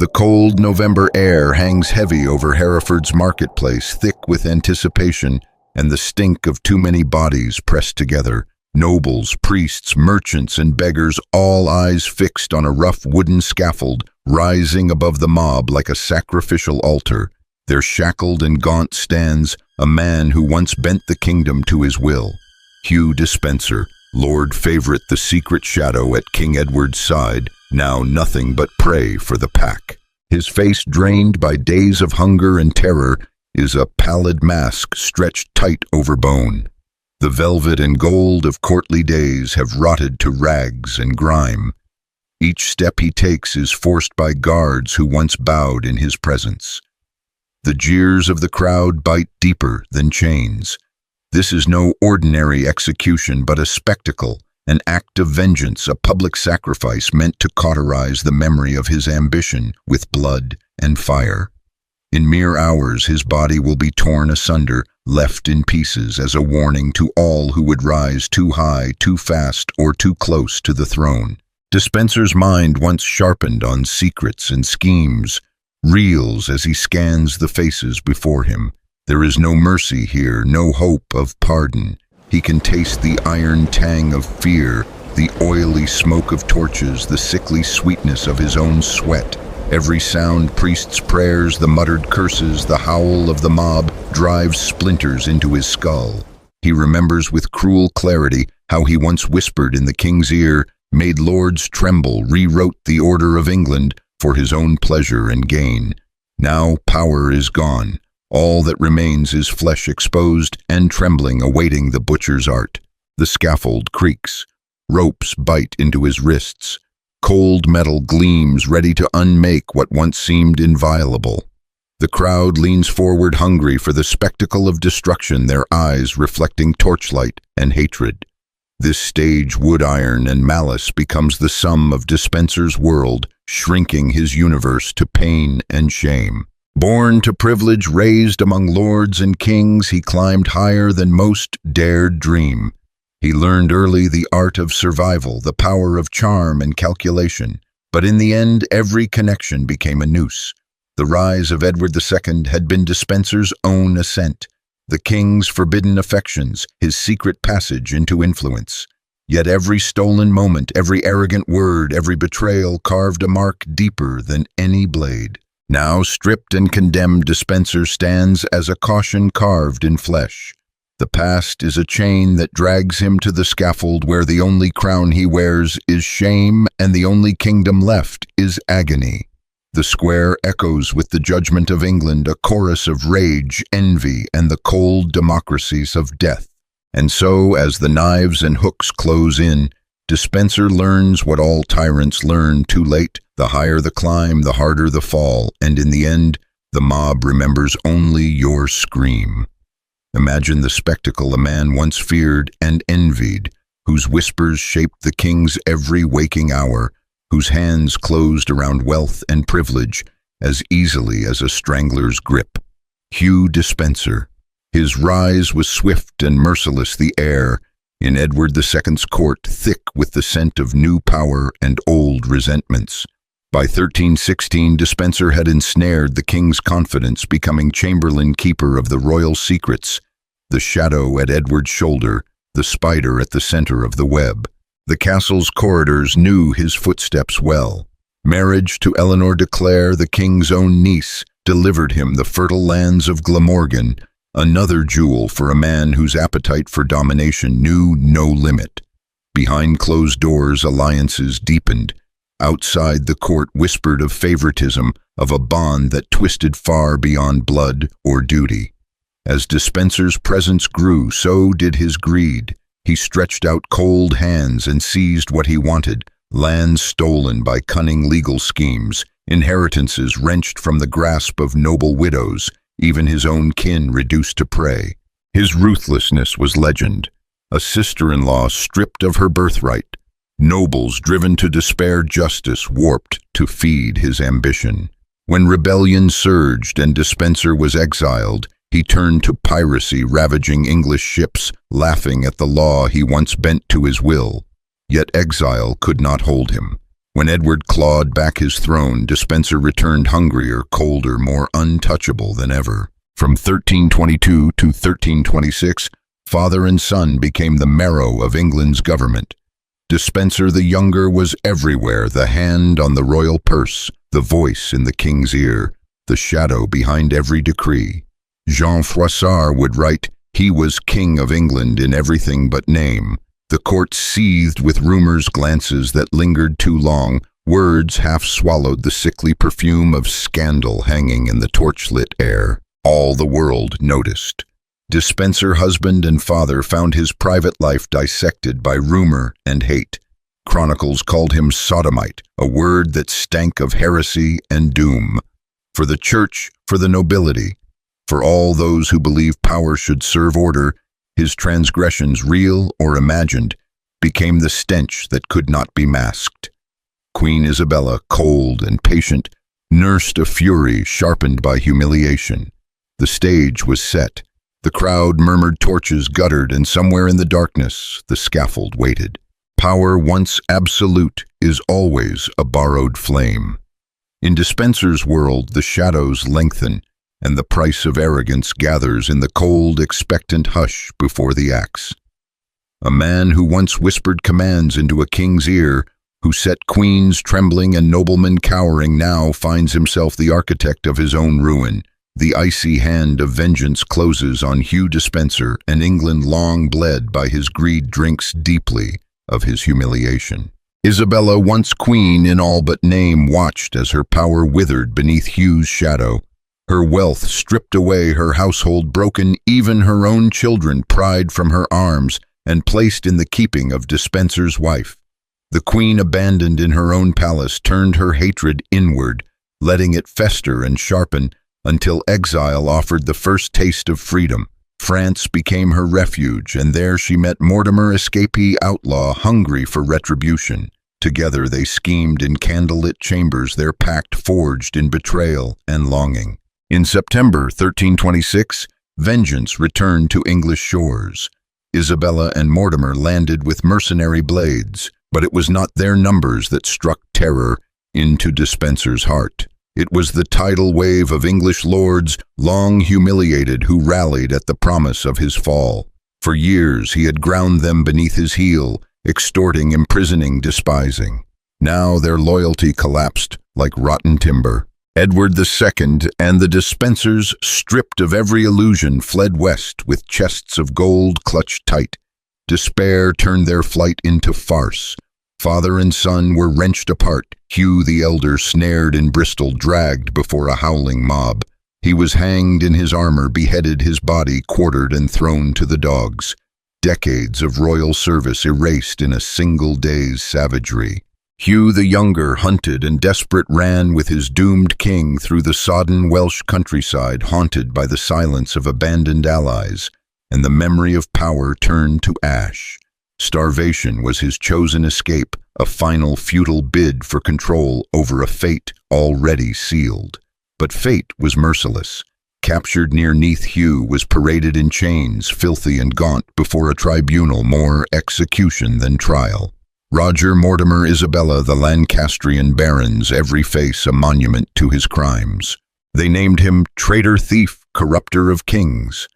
The cold November air hangs heavy over Hereford's marketplace, thick with anticipation and the stink of too many bodies pressed together. Nobles, priests, merchants, and beggars, all eyes fixed on a rough wooden scaffold rising above the mob like a sacrificial altar. There shackled and gaunt stands a man who once bent the kingdom to his will. Hugh Despenser, Lord Favorite, the secret shadow at King Edward's side, now nothing but prey for the pack. His face, drained by days of hunger and terror, is a pallid mask stretched tight over bone. The velvet and gold of courtly days have rotted to rags and grime. Each step he takes is forced by guards who once bowed in his presence. The jeers of the crowd bite deeper than chains. This is no ordinary execution, but a spectacle, an act of vengeance, a public sacrifice meant to cauterize the memory of his ambition with blood and fire. In mere hours, his body will be torn asunder, left in pieces as a warning to all who would rise too high, too fast, or too close to the throne. Despenser's mind, once sharpened on secrets and schemes, reels as he scans the faces before him. There is no mercy here, no hope of pardon. He can taste the iron tang of fear, the oily smoke of torches, the sickly sweetness of his own sweat. Every sound, priest's prayers, the muttered curses, the howl of the mob, drives splinters into his skull. He remembers with cruel clarity how he once whispered in the king's ear, made lords tremble, rewrote the order of England for his own pleasure and gain. Now power is gone. All that remains is flesh exposed and trembling, awaiting the butcher's art. The scaffold creaks. Ropes bite into his wrists. Cold metal gleams, ready to unmake what once seemed inviolable. The crowd leans forward, hungry for the spectacle of destruction, their eyes reflecting torchlight and hatred. This stage wood iron and malice becomes the sum of Despenser's world, shrinking his universe to pain and shame. Born to privilege, raised among lords and kings, he climbed higher than most dared dream. He learned early the art of survival, the power of charm and calculation. But in the end, every connection became a noose. The rise of Edward II had been Despenser's own ascent, the king's forbidden affections, his secret passage into influence. Yet every stolen moment, every arrogant word, every betrayal carved a mark deeper than any blade. Now stripped and condemned, Despenser stands as a caution carved in flesh. The past is a chain that drags him to the scaffold where the only crown he wears is shame and the only kingdom left is agony. The square echoes with the judgment of England, a chorus of rage, envy, and the cold democracies of death. And so, as the knives and hooks close in, Despenser learns what all tyrants learn too late. The higher the climb, the harder the fall, and in the end, the mob remembers only your scream. Imagine the spectacle a man once feared and envied, whose whispers shaped the king's every waking hour, whose hands closed around wealth and privilege as easily as a strangler's grip. Hugh Despenser. His rise was swift and merciless, the air in Edward II's court thick with the scent of new power and old resentments. By 1316, Despenser had ensnared the king's confidence, becoming chamberlain keeper of the royal secrets, the shadow at Edward's shoulder, the spider at the center of the web. The castle's corridors knew his footsteps well. Marriage to Eleanor de Clare, the king's own niece, delivered him the fertile lands of Glamorgan, another jewel for a man whose appetite for domination knew no limit. Behind closed doors, alliances deepened. Outside, the court whispered of favoritism, of a bond that twisted far beyond blood or duty. As Despenser's presence grew, so did his greed. He stretched out cold hands and seized what he wanted, lands stolen by cunning legal schemes, inheritances wrenched from the grasp of noble widows, even his own kin reduced to prey. His ruthlessness was legend. A sister-in-law stripped of her birthright. Nobles driven to despair, justice warped to feed his ambition. When rebellion surged and Despenser was exiled, he turned to piracy, ravaging English ships, laughing at the law he once bent to his will. Yet exile could not hold him. When Edward clawed back his throne, Despenser returned hungrier, colder, more untouchable than ever. From 1322 to 1326, father and son became the marrow of England's government. Despenser the Younger was everywhere, the hand on the royal purse, the voice in the king's ear, the shadow behind every decree. Jean Froissart would write, "He was king of England in everything but name." The court seethed with rumors, glances that lingered too long. Words half swallowed the sickly perfume of scandal hanging in the torchlit air. All the world noticed. Despenser, husband and father, found his private life dissected by rumor and hate. Chronicles called him sodomite, a word that stank of heresy and doom. For the church, for the nobility, for all those who believe power should serve order, his transgressions, real or imagined, became the stench that could not be masked. Queen Isabella, cold and patient, nursed a fury sharpened by humiliation. The stage was set. The crowd murmured, torches guttered, and somewhere in the darkness, the scaffold waited. Power, once absolute, is always a borrowed flame. In Despenser's world, the shadows lengthen, and the price of arrogance gathers in the cold, expectant hush before the axe. A man who once whispered commands into a king's ear, who set queens trembling and noblemen cowering, now finds himself the architect of his own ruin. The icy hand of vengeance closes on Hugh Despenser, and England, long bled by his greed, drinks deeply of his humiliation. Isabella, once queen in all but name, watched as her power withered beneath Hugh's shadow. Her wealth stripped away, her household broken, even her own children pried from her arms and placed in the keeping of Despenser's wife. The queen, abandoned in her own palace, turned her hatred inward, letting it fester and sharpen, until exile offered the first taste of freedom. France became her refuge, and there she met Mortimer, escapee outlaw, hungry for retribution. Together they schemed in candlelit chambers, their pact forged in betrayal and longing. In September 1326, vengeance returned to English shores. Isabella and Mortimer landed with mercenary blades, but it was not their numbers that struck terror into Despenser's heart. It was the tidal wave of English lords, long humiliated, who rallied at the promise of his fall. For years he had ground them beneath his heel, extorting, imprisoning, despising. Now their loyalty collapsed like rotten timber. Edward II and the Despensers, stripped of every illusion, fled west with chests of gold clutched tight. Despair turned their flight into farce. Father and son were wrenched apart. Hugh the Elder, snared in Bristol, dragged before a howling mob. He was hanged in his armor, beheaded, his body quartered and thrown to the dogs. Decades of royal service erased in a single day's savagery. Hugh the Younger, hunted and desperate, ran with his doomed king through the sodden Welsh countryside, haunted by the silence of abandoned allies, and the memory of power turned to ash. Starvation was his chosen escape, a final futile bid for control over a fate already sealed. But fate was merciless. Captured near Neath, Hugh was paraded in chains, filthy and gaunt, before a tribunal, more execution than trial. Roger, Mortimer, Isabella, the Lancastrian barons, every face a monument to his crimes. They named him traitor, thief, corrupter of kings.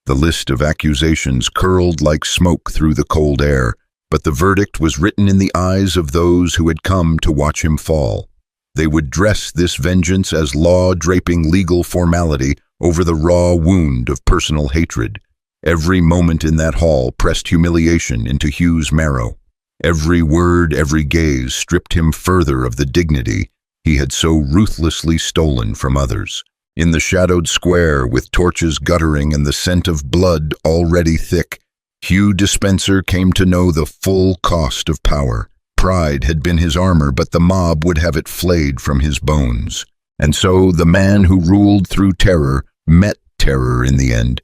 The list of accusations curled like smoke through the cold air, but the verdict was written in the eyes of those who had come to watch him fall. They would dress this vengeance as law-draping legal formality over the raw wound of personal hatred. Every moment in that hall pressed humiliation into Hugh's marrow. Every word, every gaze stripped him further of the dignity he had so ruthlessly stolen from others. In the shadowed square, with torches guttering and the scent of blood already thick, Hugh Despenser came to know the full cost of power. Pride had been his armor, but the mob would have it flayed from his bones. And so the man who ruled through terror met terror in the end.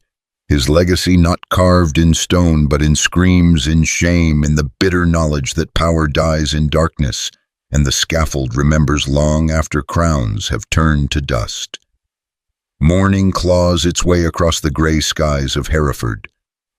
His legacy not carved in stone, but in screams, in shame, in the bitter knowledge that power dies in darkness, and the scaffold remembers long after crowns have turned to dust. Morning claws its way across the gray skies of Hereford.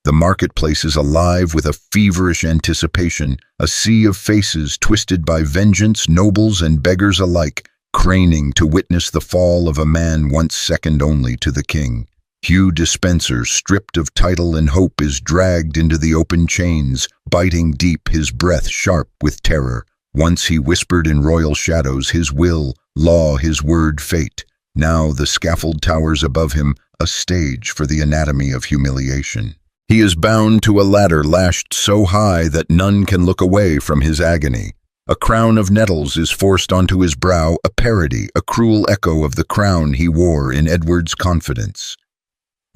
The marketplace is alive with a feverish anticipation, a sea of faces twisted by vengeance, nobles and beggars alike, craning to witness the fall of a man once second only to the king. Hugh Despenser, stripped of title and hope, is dragged into the open chains, biting deep, his breath sharp with terror. Once he whispered in royal shadows his will, law, his word, fate. Now the scaffold towers above him, a stage for the anatomy of humiliation. He is bound to a ladder lashed so high that none can look away from his agony. A crown of nettles is forced onto his brow, a parody, a cruel echo of the crown he wore in Edward's confidence.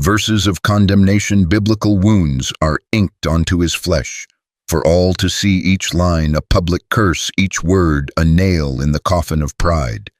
Verses of condemnation, biblical wounds, are inked onto his flesh, for all to see, each line a public curse, each word a nail in the coffin of pride.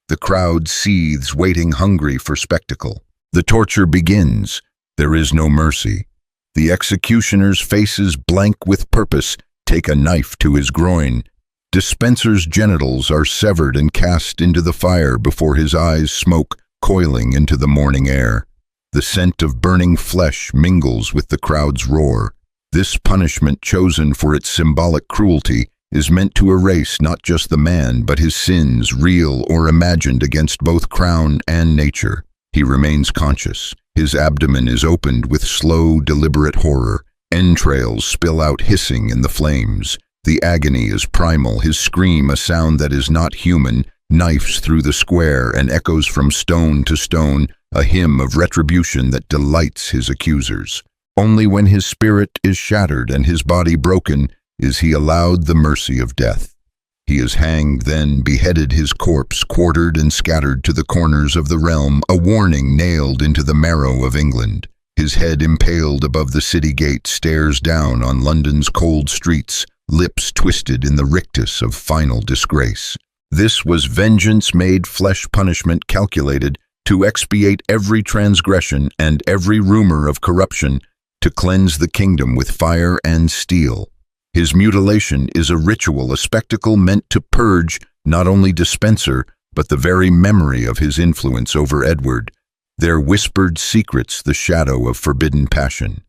The crowd seethes, waiting hungry for spectacle. The torture begins. There is no mercy. The executioner's faces, blank with purpose, take a knife to his groin. Despenser's genitals are severed and cast into the fire before his eyes, smoke coiling into the morning air. The scent of burning flesh mingles with the crowd's roar. This punishment, chosen for its symbolic cruelty, is meant to erase not just the man, but his sins, real or imagined, against both crown and nature. He remains conscious. His abdomen is opened with slow, deliberate horror. Entrails spill out hissing in the flames. The agony is primal, his scream a sound that is not human, knifes through the square and echoes from stone to stone, a hymn of retribution that delights his accusers. Only when his spirit is shattered and his body broken is he allowed the mercy of death. He is hanged, then beheaded, his corpse quartered and scattered to the corners of the realm, a warning nailed into the marrow of England. His head, impaled above the city gate, stares down on London's cold streets, lips twisted in the rictus of final disgrace. This was vengeance made flesh, punishment calculated to expiate every transgression and every rumor of corruption, to cleanse the kingdom with fire and steel. His mutilation is a ritual, a spectacle meant to purge not only Despenser, but the very memory of his influence over Edward, their whispered secrets, the shadow of forbidden passion.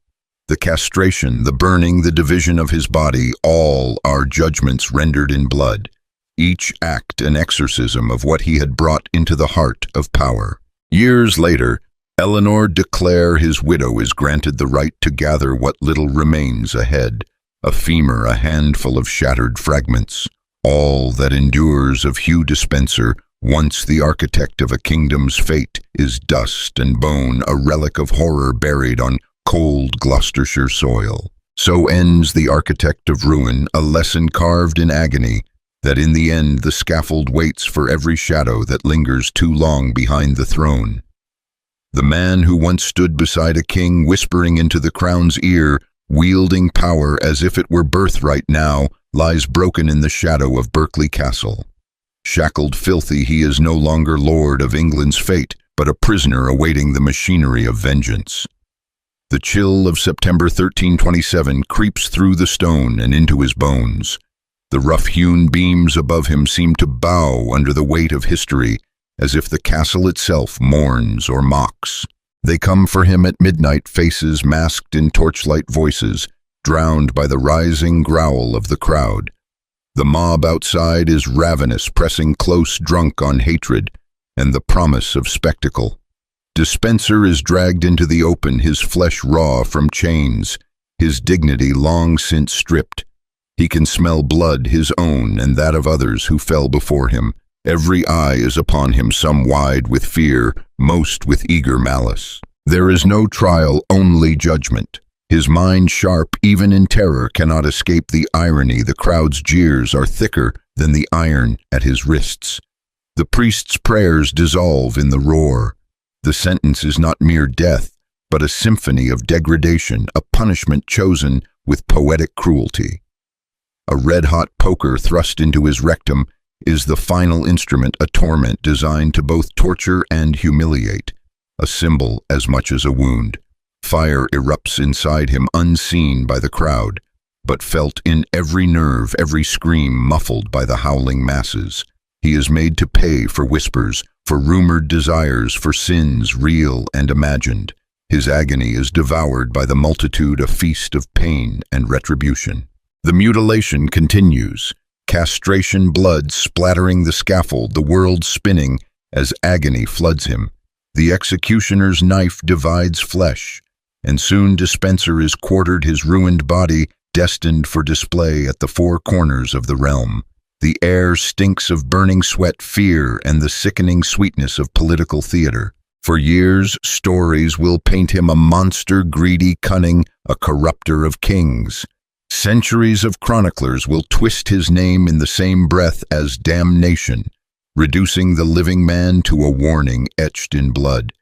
The castration, the burning, the division of his body, all are judgments rendered in blood, each act an exorcism of what he had brought into the heart of power. Years later, Eleanor de Clare, his widow, is granted the right to gather what little remains ahead. A femur, a handful of shattered fragments, all that endures of Hugh Despenser, once the architect of a kingdom's fate, is dust and bone, a relic of horror buried on cold Gloucestershire soil. So ends the architect of ruin, a lesson carved in agony, that in the end the scaffold waits for every shadow that lingers too long behind the throne. The man who once stood beside a king, whispering into the crown's ear, wielding power as if it were birthright, now lies broken in the shadow of Berkeley Castle. Shackled, filthy, he is no longer lord of England's fate, but a prisoner awaiting the machinery of vengeance. The chill of September 1327 creeps through the stone and into his bones. The rough-hewn beams above him seem to bow under the weight of history, as if the castle itself mourns or mocks. They come for him at midnight, faces masked in torchlight, voices drowned by the rising growl of the crowd. The mob outside is ravenous, pressing close, drunk on hatred and the promise of spectacle. Despenser is dragged into the open, his flesh raw from chains, his dignity long since stripped. He can smell blood, his own and that of others who fell before him. Every eye is upon him, some wide with fear, most with eager malice. There is no trial, only judgment. His mind, sharp even in terror, cannot escape the irony. The crowd's jeers are thicker than the iron at his wrists. The priest's prayers dissolve in the roar. The sentence is not mere death, but a symphony of degradation, a punishment chosen with poetic cruelty. A red-hot poker thrust into his rectum is the final instrument, a torment designed to both torture and humiliate, a symbol as much as a wound. Fire erupts inside him, unseen by the crowd, but felt in every nerve, every scream muffled by the howling masses. He is made to pay for whispers, for rumored desires, for sins real and imagined. His agony is devoured by the multitude, a feast of pain and retribution. The mutilation continues, castration blood splattering the scaffold, the world spinning as agony floods him. The executioner's knife divides flesh, and soon Despenser is quartered, his ruined body destined for display at the four corners of the realm. The air stinks of burning sweat, fear, and the sickening sweetness of political theater. For years, stories will paint him a monster, greedy, cunning, a corrupter of kings. Centuries of chroniclers will twist his name in the same breath as damnation, reducing the living man to a warning etched in blood.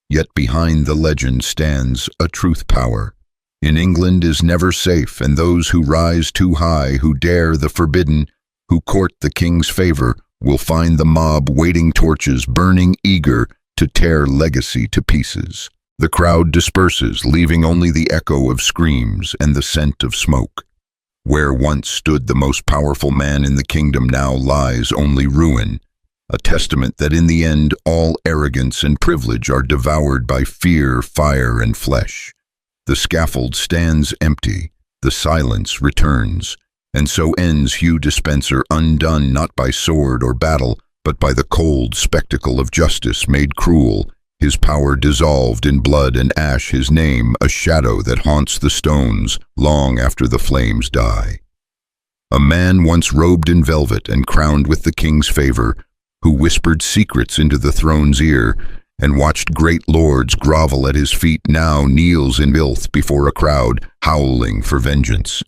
Yet behind the legend stands a truth power. In England is never safe, and those who rise too high, who dare the forbidden, who court the king's favor, will find the mob waiting, torches burning, eager to tear legacy to pieces. The crowd disperses, leaving only the echo of screams and the scent of smoke. Where once stood the most powerful man in the kingdom, now lies only ruin, a testament that in the end all arrogance and privilege are devoured by fear, fire, and flesh. The scaffold stands empty, the silence returns, and so ends Hugh Despenser, undone not by sword or battle, but by the cold spectacle of justice made cruel, his power dissolved in blood and ash, his name a shadow that haunts the stones long after the flames die. A man once robed in velvet and crowned with the king's favor, who whispered secrets into the throne's ear and watched great lords grovel at his feet, now kneels in filth before a crowd howling for vengeance.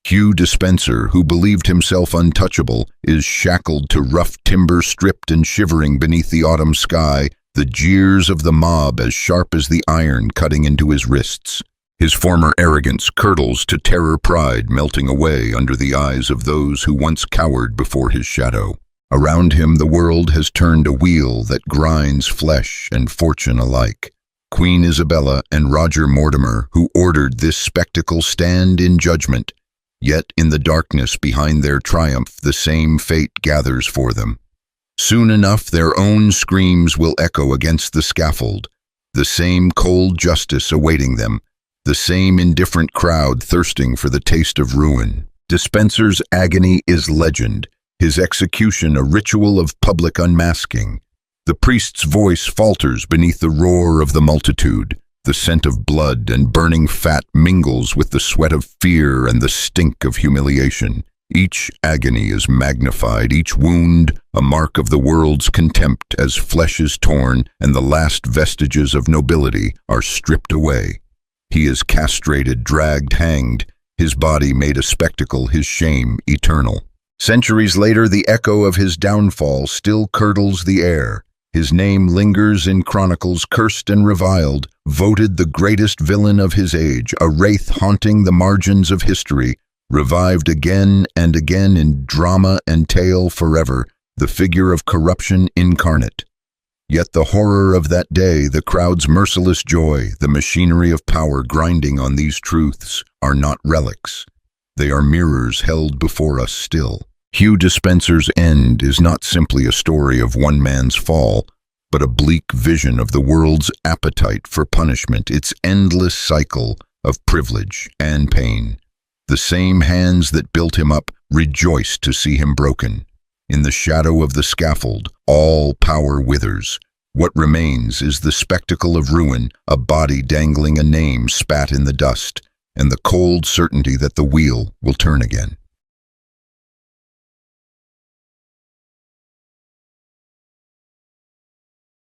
Hugh Despenser, who believed himself untouchable, is shackled to rough timber, stripped and shivering beneath the autumn sky, the jeers of the mob as sharp as the iron cutting into his wrists. His former arrogance curdles to terror, pride melting away under the eyes of those who once cowered before his shadow. Around him the world has turned a wheel that grinds flesh and fortune alike. Queen Isabella and Roger Mortimer, who ordered this spectacle, stand in judgment. Yet in the darkness behind their triumph, the same fate gathers for them. Soon enough their own screams will echo against the scaffold, the same cold justice awaiting them, the same indifferent crowd thirsting for the taste of ruin. Despenser's agony is legend, his execution a ritual of public unmasking. The priest's voice falters beneath the roar of the multitude. The scent of blood and burning fat mingles with the sweat of fear and the stink of humiliation. Each agony is magnified, each wound a mark of the world's contempt, as flesh is torn and the last vestiges of nobility are stripped away. He is castrated, dragged, hanged, his body made a spectacle, his shame eternal. Centuries later, the echo of his downfall still curdles the air. His name lingers in chronicles, cursed and reviled, voted the greatest villain of his age, a wraith haunting the margins of history, revived again and again in drama and tale forever, the figure of corruption incarnate. Yet the horror of that day, the crowd's merciless joy, the machinery of power grinding on these truths, are not relics. They are mirrors held before us still. Hugh Despenser's end is not simply a story of one man's fall, but a bleak vision of the world's appetite for punishment, its endless cycle of privilege and pain. The same hands that built him up rejoiced to see him broken. In the shadow of the scaffold, all power withers. What remains is the spectacle of ruin, a body dangling a name spat in the dust, and the cold certainty that the wheel will turn again.